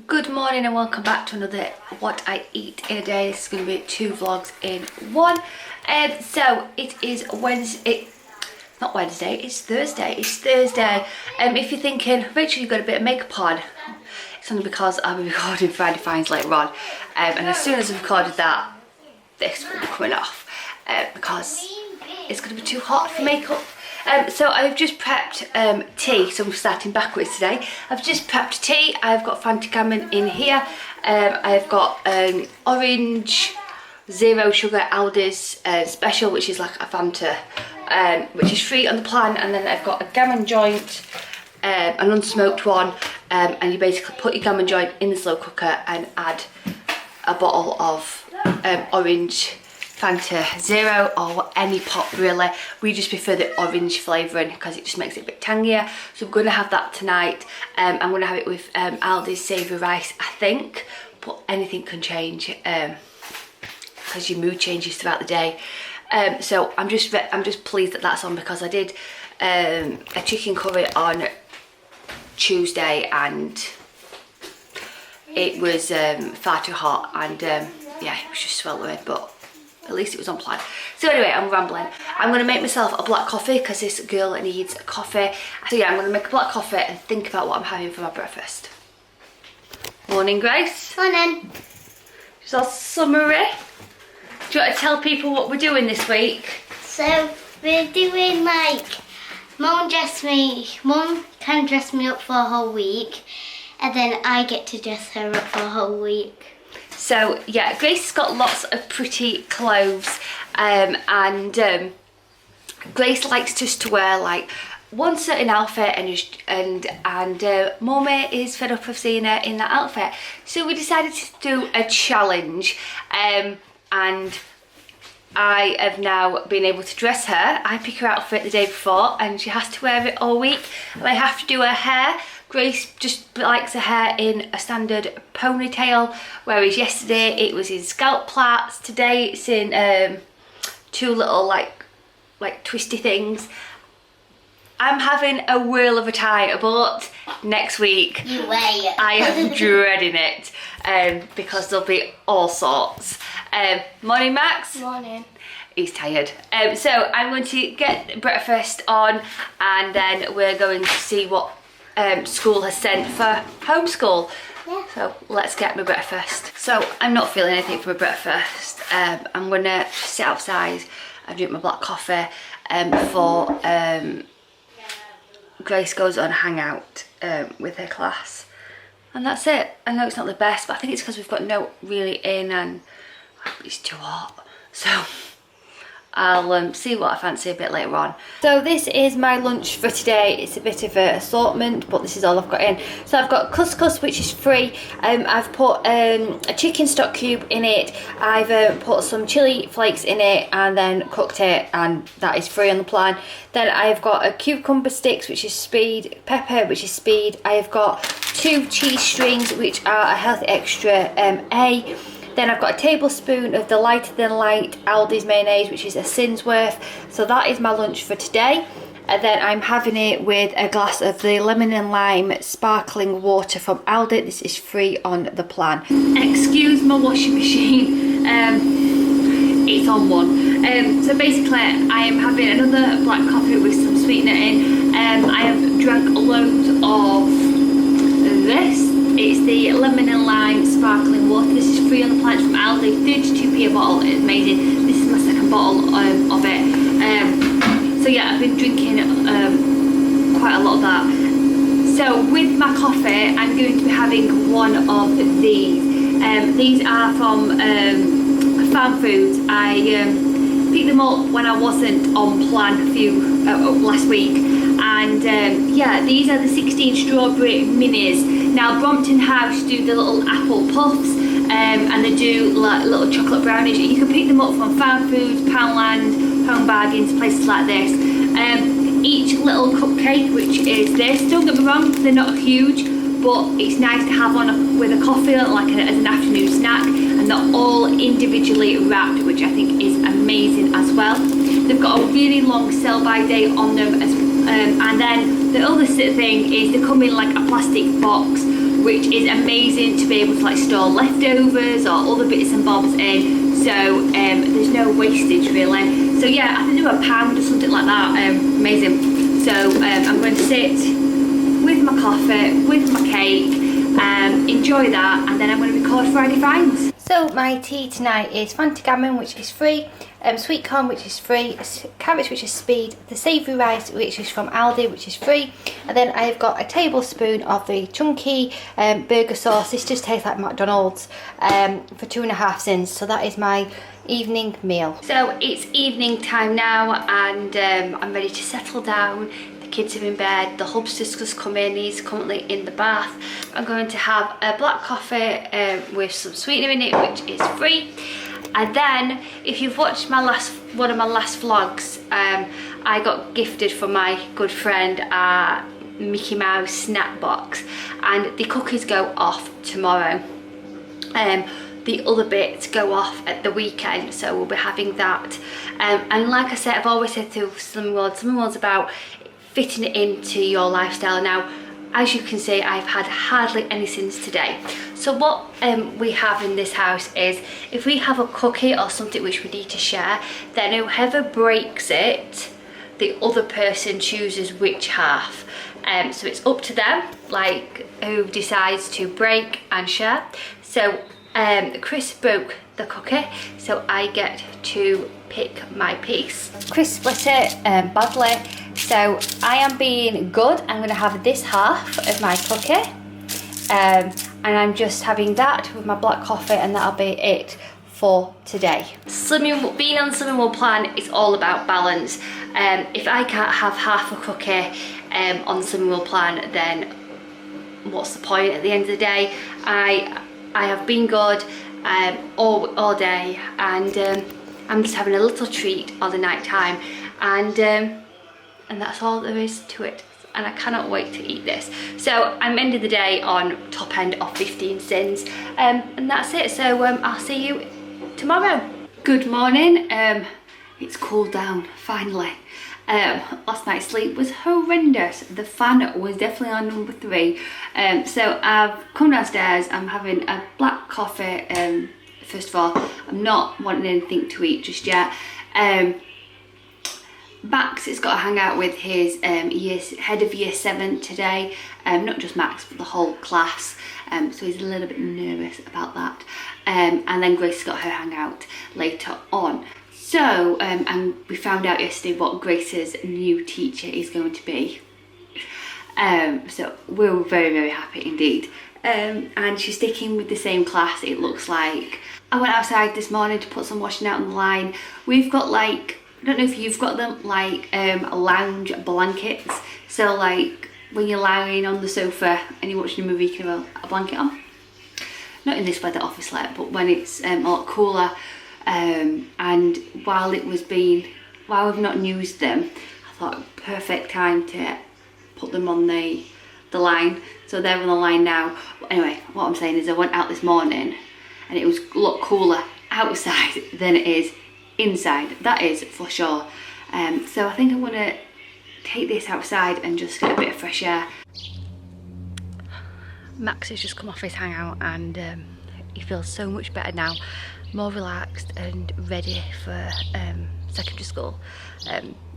Good morning and welcome back to another What I Eat in a Day. This is going to be 2 vlogs in one. So it is Wednesday, not Wednesday, it's Thursday. If you're thinking, Rachel, you've got a bit of makeup on, it's only because I'll be recording Friday Finds later on. And as soon as I've recorded that, this will be coming off because it's going to be too hot for makeup. So I've just prepped tea, so I'm starting backwards today. I've just prepped tea. I've got Fanta Gammon in here. I've got orange zero sugar Aldi's special, which is like a Fanta, which is free on the plan. And then I've got a gammon joint, an unsmoked one, and you basically put your gammon joint in the slow cooker and add a bottle of orange Fanta Zero or any pop really. We just prefer the orange flavouring because it just makes it a bit tangier. So we're going to have that tonight. I'm going to have it with Aldi's savoury rice, I think, but anything can change because your mood changes throughout the day. So I'm just pleased that that's on because I did a chicken curry on Tuesday and it was far too hot and yeah, it was just sweltering, but at least it was on plan. So anyway, I'm rambling. I'm going to make myself a black coffee because this girl needs a coffee. So yeah, I'm going to make a black coffee and think about what I'm having for my breakfast. Morning, Grace. Morning. Just all summery. Do you want to tell people what we're doing this week? So we're doing like, Mum can dress me up for a whole week and then I get to dress her up for a whole week. So yeah, Grace's got lots of pretty clothes and Grace likes just to wear like one certain outfit and Mummy is fed up of seeing her in that outfit. So we decided to do a challenge and I have now been able to dress her. I pick her outfit the day before and she has to wear it all week and I have to do her hair. Grace just likes her hair in a standard ponytail, whereas yesterday it was in scalp plaits. Today it's in 2 little like twisty things. I'm having a whirl of a time, but next week I am dreading it because there'll be all sorts. Morning, Max. Morning. He's tired. So I'm going to get breakfast on and then we're going to see what school has sent for homeschool. Yeah. So let's get my breakfast. So I'm not feeling anything for my breakfast. I'm gonna sit outside and drink my black coffee before Grace goes on a hangout with her class. And that's it. I know it's not the best, but I think it's because we've got no really in and it's too hot. So I'll see what I fancy a bit later on. So this is my lunch for today. It's a bit of an assortment, but this is all I've got in. So I've got couscous, which is free. I've put a chicken stock cube in it. I've put some chili flakes in it and then cooked it, and that is free on the plan. Then I've got a cucumber sticks, which is speed, pepper, which is speed. I have got 2 cheese strings, which are a healthy extra A. Then I've got a tablespoon of the lighter than light Aldi's mayonnaise, which is a sin's worth. So that is my lunch for today. And then I'm having it with a glass of the lemon and lime sparkling water from Aldi. This is free on the plan. Excuse my washing machine. It's on one. So basically I am having another black coffee with some sweetener in. I have drank loads of this. It's the lemon and lime sparkling water. This is free on the planet from Aldi, 32p a bottle. It's amazing. This is my second bottle of it. So yeah, I've been drinking quite a lot of that. So with my coffee, I'm going to be having one of these. These are from Farm Foods. I picked them up when I wasn't on plan last week. And yeah, these are the 16 strawberry minis. Now Brompton House do the little apple puffs and they do like little chocolate brownies. You can pick them up from Farm Foods, Poundland, Home Bargains, places like this. Each little cupcake, which is this, don't get me wrong, they're not huge, but it's nice to have on with a coffee like as an afternoon snack, and they're all individually wrapped, which I think is amazing as well. They've got a really long sell-by date on them, and then the other thing is they come in like a plastic box which is amazing to be able to like store leftovers or other bits and bobs in, so there's no wastage really. So yeah, I think they were £1 or something like that. Amazing. So I'm going to sit with my coffee, with my cake, enjoy that, and then I'm going to record Friday Finds. So my tea tonight is Fanta Gammon, which is free, sweet corn, which is free, cabbage, which is speed, the savoury rice, which is from Aldi, which is free, and then I've got a tablespoon of the chunky burger sauce. This just tastes like McDonald's, for 2.5 cents. So that is my evening meal. So it's evening time now, and I'm ready to settle down. The kids are in bed, the hubster's just come in, he's currently in the bath. I'm going to have a black coffee with some sweetener in it, which is free. And then, if you've watched one of my last vlogs, I got gifted from my good friend a Mickey Mouse snack box, and the cookies go off tomorrow. The other bits go off at the weekend, so we'll be having that. And like I said, I've always said to Slimming World's about fitting it into your lifestyle. Now, as you can see, I've had hardly any since today. So what we have in this house is, if we have a cookie or something which we need to share, then whoever breaks it, the other person chooses which half. So it's up to them, like who decides to break and share. So Chris broke the cookie, so I get to pick my piece. Chris split it badly, so I am being good. I'm going to have this half of my cookie, and I'm just having that with my black coffee, and that'll be it for today. Being on the Slimming World plan is all about balance. If I can't have half a cookie on the Slimming World plan, then what's the point at the end of the day? I have been good all day, and I'm just having a little treat on the night time, and that's all there is to it, and I cannot wait to eat this. So I'm ending the day on top end of 15 cents, and that's it. So I'll see you tomorrow. Good morning. It's cooled down finally. Last night's sleep was horrendous. The fan was definitely on number 3. So I've come downstairs, I'm having a black coffee. First of all, I'm not wanting anything to eat just yet. Max has got to hang out with his head of year 7 today. Not just Max, but the whole class. So he's a little bit nervous about that. And then Grace has got her hangout later on. So, and we found out yesterday what Grace's new teacher is going to be. So we're very, very happy indeed. And she's sticking with the same class, it looks like. I went outside this morning to put some washing out on the line. We've got like, I don't know if you've got them, like lounge blankets. So like when you're lying on the sofa and you're watching a movie, you can have a blanket on. Not in this weather obviously, but when it's a lot cooler. And while we've not used them, I thought perfect time to put them on the line. So they're on the line now. But anyway, what I'm saying is I went out this morning and it was a lot cooler outside than it is inside. That is for sure. So I think I'm gonna take this outside and just get a bit of fresh air. Max has just come off his hangout, and he feels so much better now, more relaxed and ready for secondary school.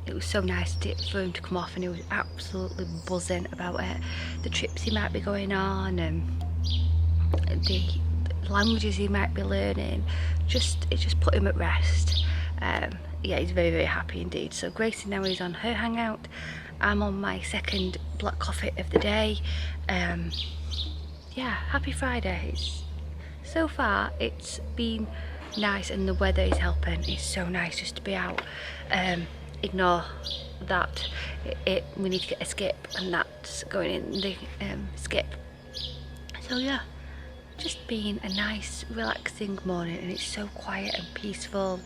It was so nice for him to come off, and he was absolutely buzzing about it. The trips he might be going on, and the languages he might be learning, it just put him at rest. Yeah, he's very, very happy indeed. So Gracie now is on her hangout. I'm on my second black coffee of the day. Yeah, happy Friday. So far it's been nice, and the weather is helping. It's so nice just to be out. Ignore that we need to get a skip, and that's going in the skip. So yeah, just being a nice relaxing morning, and it's so quiet and peaceful.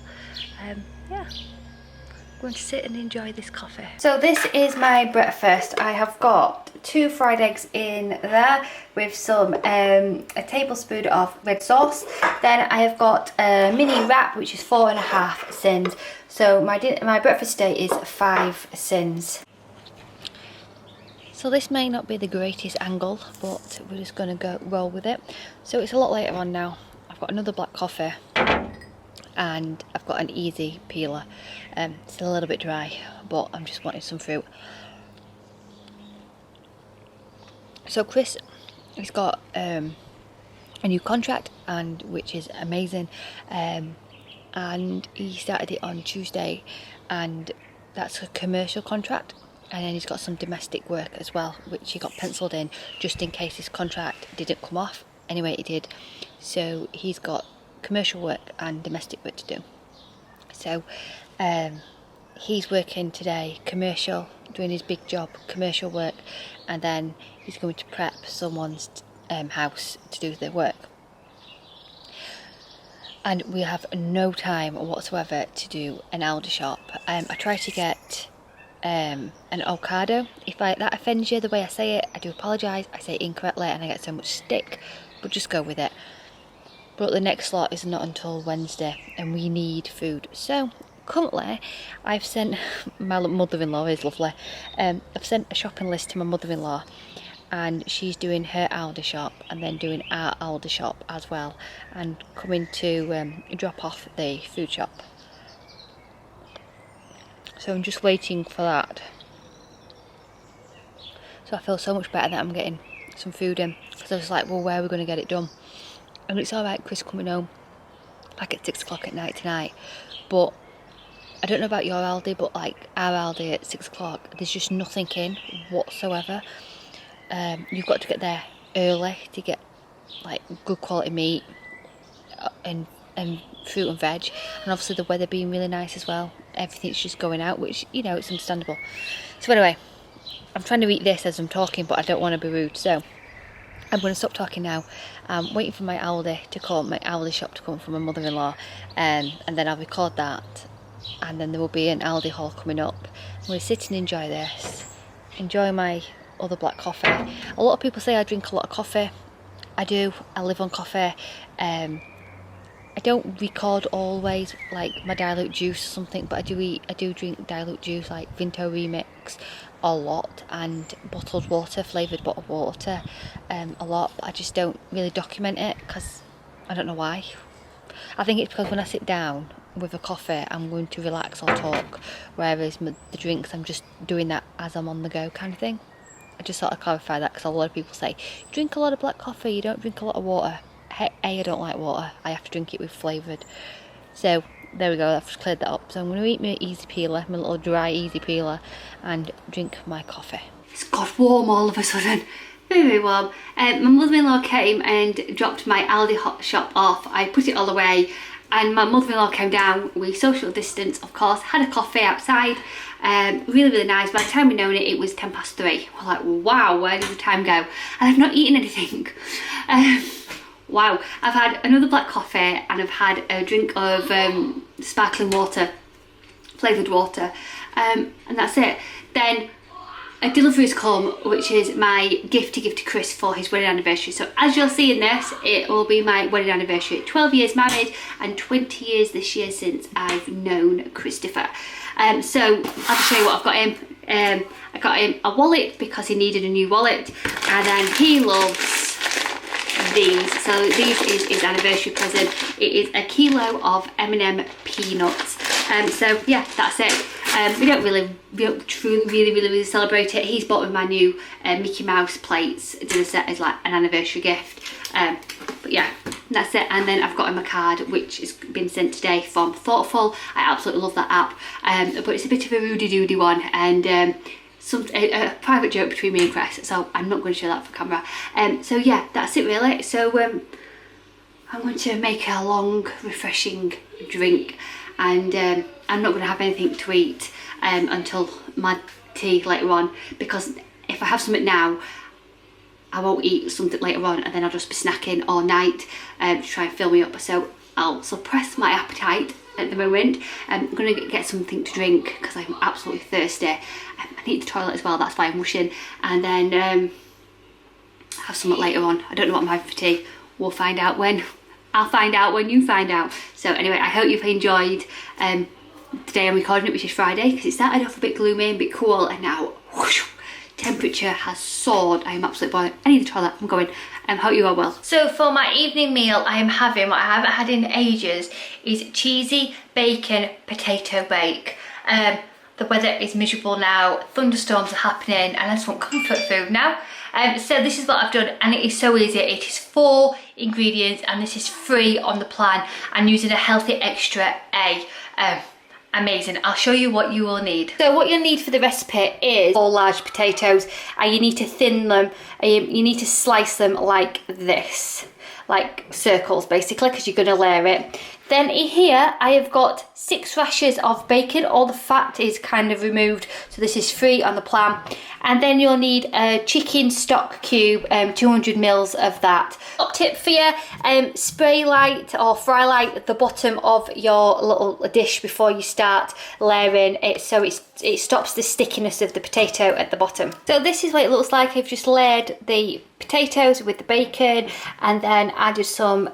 Yeah, I'm going to sit and enjoy this coffee. So this is my breakfast. I have got 2 fried eggs in there with some a tablespoon of red sauce. Then I have got a mini wrap, which is 4.5 cents. So my breakfast today is 5 cents. So this may not be the greatest angle, but we're just going to go roll with it. So it's a lot later on now. I've got another black coffee and I've got an easy peeler. It's a little bit dry, but I'm just wanting some fruit. So Chris has got a new contract, and which is amazing, and he started it on Tuesday, and that's a commercial contract. And then he's got some domestic work as well, which he got penciled in just in case his contract didn't come off. Anyway, it did. So he's got commercial work and domestic work to do. So he's working today, commercial, doing his big job, commercial work, and then he's going to prep someone's house to do their work. And we have no time whatsoever to do an Aldi shop. I try to get an avocado. If that offends you the way I say it, I do apologise. I say it incorrectly and I get so much stick, but just go with it. But the next slot is not until Wednesday and we need food. So currently I've sent, my mother-in-law is lovely, I've sent a shopping list to my mother-in-law, and she's doing her Aldi shop and then doing our Aldi shop as well, and coming to drop off the food shop. So I'm just waiting for that. So I feel so much better that I'm getting some food in, because I was like, well, where are we going to get it done? And it's alright Chris coming home like at 6 o'clock at night tonight, but I don't know about your Aldi, but like our Aldi at 6 o'clock, there's just nothing in whatsoever. You've got to get there early to get like good quality meat and fruit and veg, and obviously the weather being really nice as well, everything's just going out, which, you know, it's understandable. So anyway, I'm trying to eat this as I'm talking, but I don't want to be rude, so I'm going to stop talking now. I'm waiting for my Aldi to come, my Aldi shop to come from my mother-in-law, and then I'll record that, and then there will be an Aldi haul coming up. I'm going to sit and enjoy this, enjoy my other black coffee. A lot of people say I drink a lot of coffee. I do. I live on coffee. I don't record always like my dilute juice or something, but I do drink dilute juice like Vinto Remix a lot, and bottled water, flavoured bottled water a lot, but I just don't really document it because I don't know why. I think it's because when I sit down with a coffee I'm going to relax or talk, whereas the drinks I'm just doing that as I'm on the go kind of thing. I just thought I'd clarify that, because a lot of people say you drink a lot of black coffee, you don't drink a lot of water. I don't like water, I have to drink it with flavoured. So there we go, I've just cleared that up. So I'm going to eat my easy peeler, my little dry easy peeler, and drink my coffee. It's got warm all of a sudden, very, very warm. My mother-in-law came and dropped my Aldi hot shop off. I put it all away, and my mother-in-law came down, we social distance of course, had a coffee outside, really, really nice. By the time we known it, it was 3:10. We're like, wow, where did the time go? And I've not eaten anything. Wow, I've had another black coffee and I've had a drink of sparkling water, flavoured water, and that's it. Then a delivery's come, which is my gift to give to Chris for his wedding anniversary. So as you'll see in this, it will be my wedding anniversary. 12 years married and 20 years this year since I've known Christopher. So I'll just show you what I've got him. I got him a wallet because he needed a new wallet, and then he loves these. So these is his anniversary present. It is a kilo of M&M peanuts. So yeah, that's it. We don't truly really celebrate it. He's bought me my new Mickey Mouse plates dinner set as like an anniversary gift. But yeah, that's it. And then I've got him a card which has been sent today from Thoughtful. I absolutely love that app. But it's a bit of a roody-doody one, and a private joke between me and Chris, so I'm not going to show that for camera. So yeah, that's it really. So I'm going to make a long refreshing drink, and I'm not going to have anything to eat until my tea later on, because if I have something now I won't eat something later on, and then I'll just be snacking all night to try and fill me up. So I'll suppress my appetite at the moment. I'm going to get something to drink because I'm absolutely thirsty. I need the toilet as well, that's why I'm rushing. And then have something later on. I don't know what I'm having for tea. We'll find out when. I'll find out when you find out. So anyway, I hope you've enjoyed today I'm recording it, which is Friday, because it started off a bit gloomy and a bit cool, and now whoosh, temperature has soared. I am absolutely boiling. I need the toilet. I'm going. Hope you are well. So for my evening meal, I am having what I haven't had in ages is cheesy bacon potato bake. The weather is miserable now. Thunderstorms are happening, and I just want comfort food now. So this is what I've done, and it is so easy. It is 4 ingredients, and this is free on the plan. I'm using a healthy extra A. Amazing. I'll show you what you will need. So what you'll need for the recipe is 4 large potatoes, and you need to thin them. You need to slice them like this, like circles basically, because you're going to layer it. Then here I have got 6 rashers of bacon. All the fat is kind of removed, so this is free on the plan. And then you'll need a chicken stock cube, 200 mils of that. Top tip for you, spray light or fry light the bottom of your little dish before you start layering it, so it stops the stickiness of the potato at the bottom. So this is what it looks like. I've just layered the potatoes with the bacon, and then added some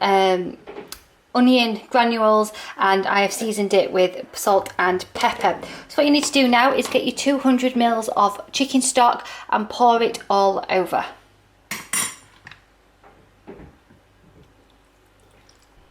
onion granules, and I have seasoned it with salt and pepper. So what you need to do now is get your 200 mils of chicken stock and pour it all over.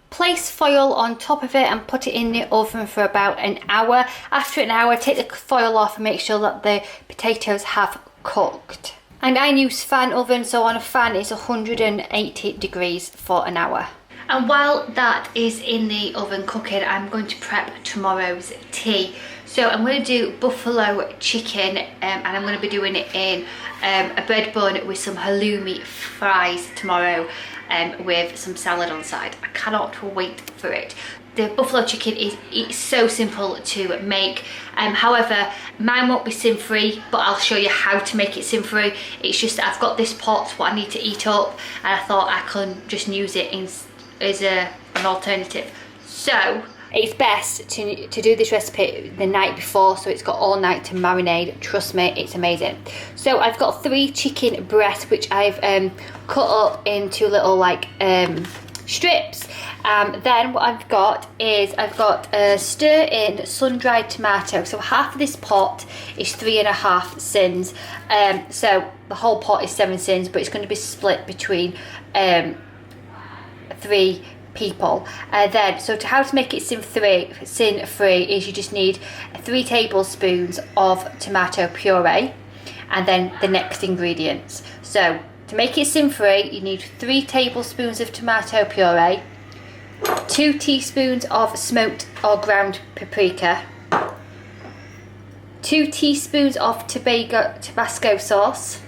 Place foil on top of it and put it in the oven for about an hour. After an hour, take the foil off and make sure that the potatoes have cooked. And I use fan oven, so on a fan it's 180 degrees for an hour. And while that is in the oven cooking, I'm going to prep tomorrow's tea. So I'm going to do buffalo chicken, and I'm going to be doing it in a bread bun with some halloumi fries tomorrow, with some salad on side. I cannot wait for it. The buffalo chicken it's so simple to make. However, mine won't be sin-free, but I'll show you how to make it sin-free. It's just that I've got this pot, what I need to eat up, and I thought I can just use it as an alternative. So it's best to do this recipe the night before, so it's got all night to marinate. Trust me, it's amazing. So I've got 3 chicken breasts, which I've cut up into little like strips. Then what I've got is a stir-in sun-dried tomato. So half of this pot is 3.5 sins. So the whole pot is 7 sins, but it's going to be split between 3 people. So how to make it sin-free is you just need 3 tablespoons of tomato puree, and then the next ingredients. So to make it sin-free, you need 3 tablespoons of tomato puree, 2 teaspoons of smoked or ground paprika, 2 teaspoons of Tabasco sauce,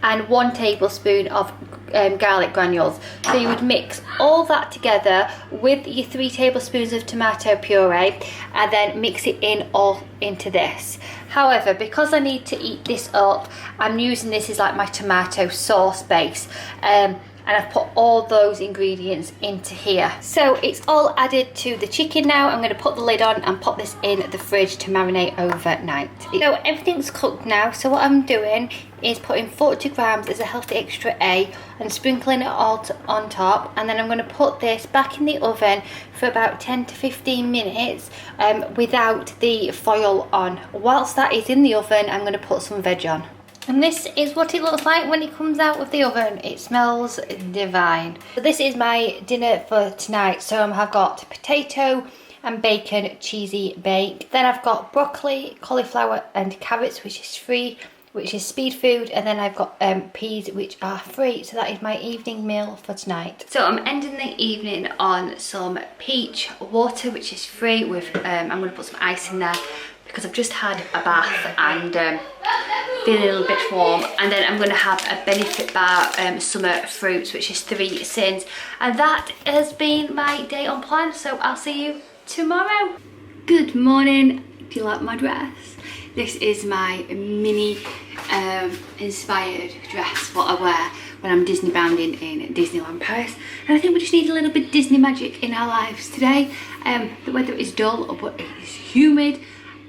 and 1 tablespoon of garlic granules. So you would mix all that together with your 3 tablespoons of tomato puree, and then mix it in all into this. However, because I need to eat this up, I'm using this as like my tomato sauce base, and I've put all those ingredients into here. So it's all added to the chicken now. I'm going to put the lid on and pop this in the fridge to marinate overnight. So everything's cooked now, so what I'm doing is putting 40 grams as a healthy extra A and sprinkling it all on top, and then I'm going to put this back in the oven for about 10 to 15 minutes without the foil on. Whilst that is in the oven, I'm going to put some veg on. And this is what it looks like when it comes out of the oven. It smells divine. So this is my dinner for tonight. So I've got potato and bacon cheesy bake. Then I've got broccoli, cauliflower and carrots, which is free, which is speed food. And then I've got peas, which are free. So that is my evening meal for tonight. So I'm ending the evening on some peach water, which is free with, I'm going to put some ice in there, because I've just had a bath and feeling a little bit warm. And then I'm going to have a Benefit Bar summer fruits, which is 3 sins. And that has been my day on plan, so I'll see you tomorrow. Good morning. Do you like my dress? This is my mini inspired dress, what I wear when I'm Disney bounding in Disneyland Paris. And I think we just need a little bit of Disney magic in our lives today. The weather is dull, but it is humid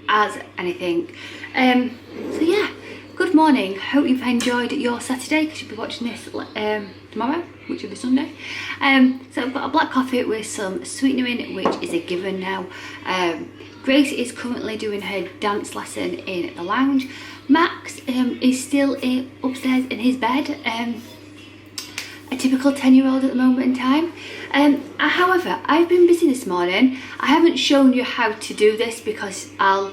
as anything. So yeah, good morning. Hope you've enjoyed your Saturday, because you'll be watching this tomorrow, which will be Sunday. So I've got a black coffee with some sweetener in it, which is a given now. Grace is currently doing her dance lesson in the lounge. Max is still upstairs in his bed, a typical 10-year-old at the moment in time. However, I've been busy this morning. I haven't shown you how to do this because I'll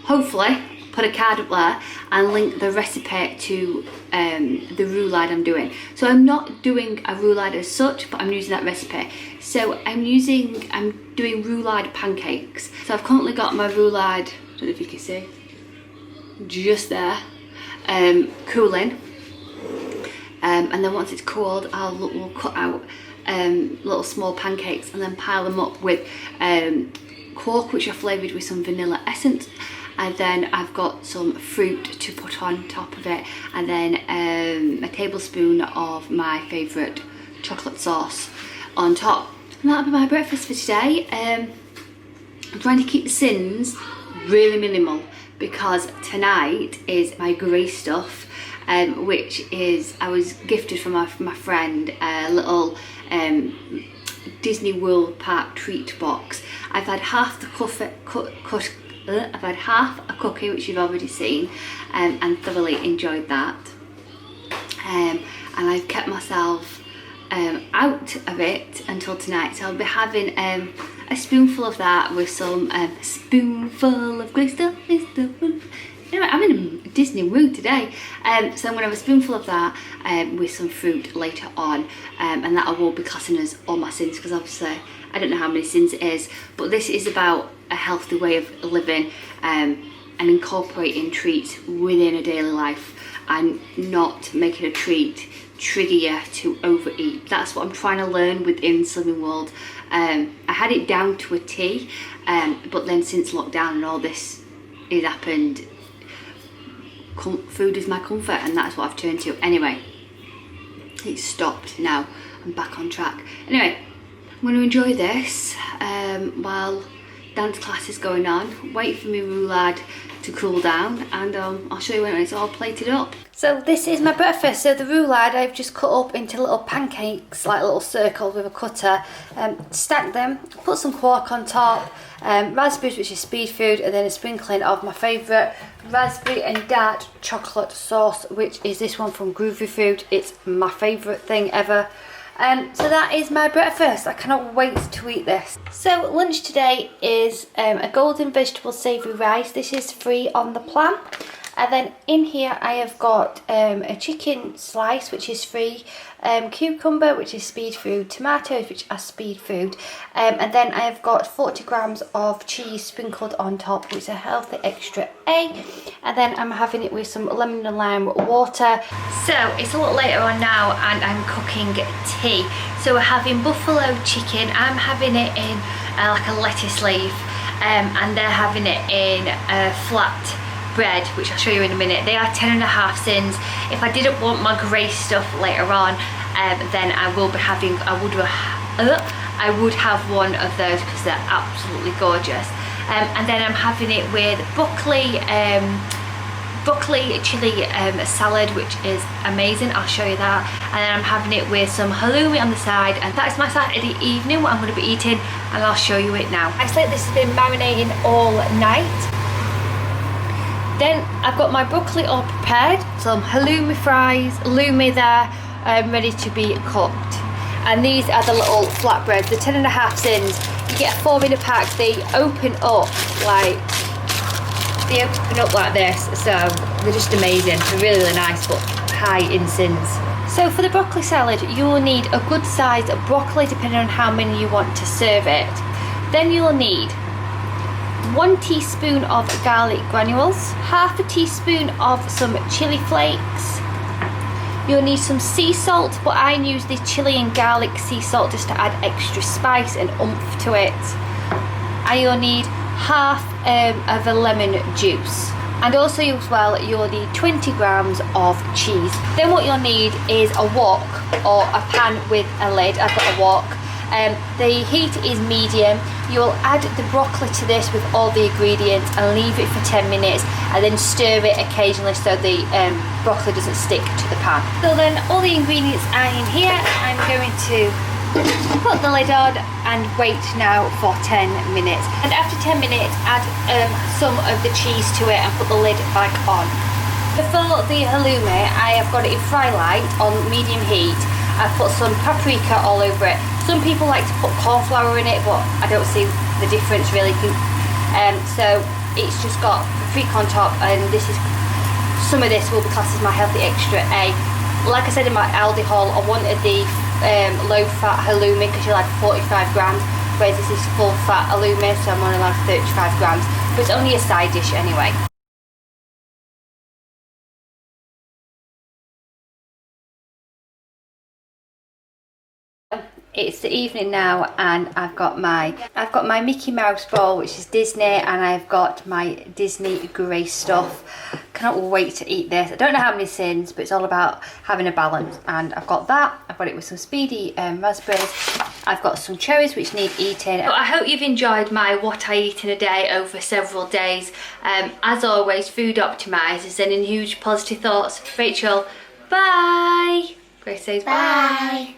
hopefully put a card up there and link the recipe to the roulade I'm doing. So I'm not doing a roulade as such, but I'm using that recipe. So I'm doing roulade pancakes. So I've currently got my roulade, I don't know if you can see, just there, cooling. And then once it's cooled, we'll cut out little small pancakes and then pile them up with quark, which are flavoured with some vanilla essence. And then I've got some fruit to put on top of it, and then a tablespoon of my favourite chocolate sauce on top. And that'll be my breakfast for today. I'm trying to keep the sins really minimal because tonight is my grey stuff, which is, I was gifted from my friend a little Disney World Park treat box. I've had half the I've had half a cookie, which you've already seen, and thoroughly enjoyed that. And I've kept myself out of it until tonight, so I'll be having a spoonful of that with some spoonful of grey stuff. Anyway, I'm in a Disney mood today, so I'm going to have a spoonful of that with some fruit later on, and that I will be classing as all my sins, because obviously I don't know how many sins it is, but this is about a healthy way of living and incorporating treats within a daily life and not making a treat trigger you to overeat. That's what I'm trying to learn within Slimming World. I had it down to a T, but then since lockdown and all this has happened, food is my comfort, and that's what I've turned to. Anyway, it's stopped now. I'm back on track. Anyway, I'm going to enjoy this while dance class is going on. Wait for my roulade to cool down, and I'll show you when it's all plated up. So this is my breakfast. So the roulade I've just cut up into little pancakes, like little circles with a cutter. Stack them, put some quark on top, raspberries, which is speed food, and then a sprinkling of my favourite raspberry and dark chocolate sauce, which is this one from Groovy Food. It's my favourite thing ever. So that is my breakfast. I cannot wait to eat this. So lunch today is a golden vegetable savoury rice. This is free on the plan. And then in here I have got a chicken slice, which is free, cucumber, which is speed food, tomatoes, which are speed food, and then I have got 40 grams of cheese sprinkled on top, which is a healthy extra A, and then I'm having it with some lemon and lime water. So it's a little later on now and I'm cooking tea. So we're having buffalo chicken. I'm having it in like a lettuce leaf, and they're having it in a flat bread, which I'll show you in a minute. They are 10.5 sins. If I didn't want my grey stuff later on, then I would have one of those because they're absolutely gorgeous. And then I'm having it with broccoli chili salad, which is amazing. I'll show you that. And then I'm having it with some halloumi on the side, and that's my Saturday evening, what I'm going to be eating, and I'll show you it now. Actually, this has been marinating all night. Then I've got my broccoli all prepared, some halloumi there, ready to be cooked. And these are the little flatbreads, the 10.5 sins. You get a 4-minute pack. They open up like this, so they're just amazing. They're really, really nice, but high in sins. So for the broccoli salad, you will need a good size of broccoli, depending on how many you want to serve it. Then you'll need 1 teaspoon of garlic granules, half a teaspoon of some chili flakes. You'll need some sea salt, but I use the chili and garlic sea salt just to add extra spice and oomph to it. And you'll need half of a lemon juice. And also as well, you'll need 20 grams of cheese. Then what you'll need is a wok or a pan with a lid. I've got a wok. The heat is medium. You'll add the broccoli to this with all the ingredients and leave it for 10 minutes, and then stir it occasionally so the broccoli doesn't stick to the pan. So then all the ingredients are in here. I'm going to put the lid on and wait now for 10 minutes. And after 10 minutes, add some of the cheese to it and put the lid back on. For the halloumi, I have got it in fry light on medium heat. I've put some paprika all over it. Some people like to put corn flour in it, but I don't see the difference really. So it's just got paprika on top, and some of this will be classed as my healthy extra A. Like I said in my Aldi haul, I wanted the low fat halloumi because you'll add 45 grams, whereas this is full fat halloumi, so I'm only allowed 35 grams, but it's only a side dish anyway. It's the evening now, and I've got my Mickey Mouse bowl, which is Disney, and I've got my Disney grey stuff. Cannot wait to eat this. I don't know how many sins, but it's all about having a balance. And I've got that. I've got it with some speedy raspberries. I've got some cherries which need eating. But I hope you've enjoyed my what I eat in a day over several days. As always, food optimised. Sending huge positive thoughts. Rachel, bye. Grace says bye.